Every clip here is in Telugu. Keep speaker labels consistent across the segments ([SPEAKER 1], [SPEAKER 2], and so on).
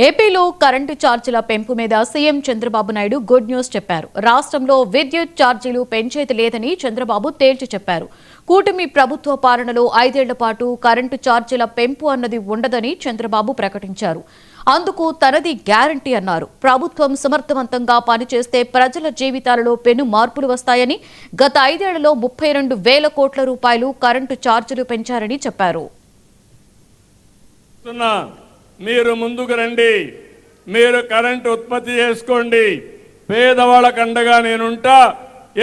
[SPEAKER 1] ఏపీలో కరెంటు ఛార్జీల పెంపు మీద CM Chandrababu Naidu good news చెప్పారు. రాష్ట్రంలో విద్యుత్ ఛార్జీలు పెంచేది లేదని చంద్రబాబు తేల్చి చెప్పారు. కూటమి ప్రభుత్వ పాలనలో 5 ఏళ్ల పాటు కరెంటు ఛార్జీల పెంపు అన్నది ఉండదని చంద్రబాబు ప్రకటించారు. అందుకు తనది గ్యారంటీ అన్నారు. ప్రభుత్వం సమర్థవంతంగా పనిచేస్తే ప్రజల జీవితాలలో పెను మార్పులు వస్తాయని, గత 5 ఏళ్లలో 32,000 కోట్ల రూపాయలు కరెంటు ఛార్జీలు పెంచారని చెప్పారు.
[SPEAKER 2] మీరు ముందుకు రండి, మీరు కరెంటు ఉత్పత్తి చేసుకోండి, పేదవాళ్ళకు అండగా నేనుంటా,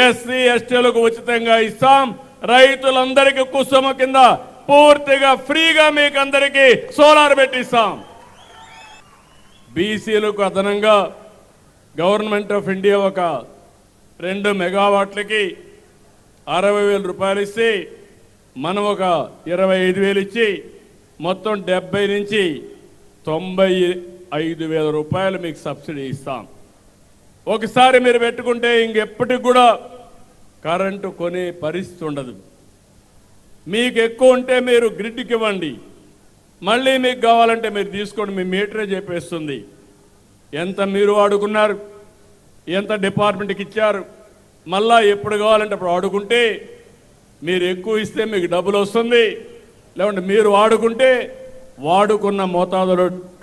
[SPEAKER 2] ఎస్సీ ఎస్టీలకు ఉచితంగా ఇస్తాం, రైతులందరికీ కుసుమ కింద పూర్తిగా ఫ్రీగా మీకు అందరికీ సోలార్ పెట్టిస్తాం. బీసీలకు అదనంగా గవర్నమెంట్ ఆఫ్ ఇండియా ఒక 2 మెగావాట్లకి 60,000 రూపాయలు ఇచ్చి, మనం ఒక 25,000 ఇచ్చి మొత్తం 70 నుంచి 95,000 రూపాయలు మీకు సబ్సిడీ ఇస్తాం. ఒకసారి మీరు పెట్టుకుంటే ఇంకెప్పటికి కూడా కరెంటు కొనే పరిస్థితి ఉండదు. మీకు ఎక్కువ ఉంటే మీరు గ్రిడ్కి ఇవ్వండి, మళ్ళీ మీకు కావాలంటే మీరు తీసుకోండి, మీ మీటరే చెప్పేస్తుంది ఎంత మీరు వాడుకున్నారు, ఎంత డిపార్ట్మెంట్కి ఇచ్చారు. మళ్ళా ఎప్పుడు కావాలంటే అప్పుడు వాడుకుంటే మీరు ఎక్కువ ఇస్తే మీకు డబ్బులు వస్తుంది, లేకుంటే మీరు వాడుకుంటే వాడుకున్న మోతాదులో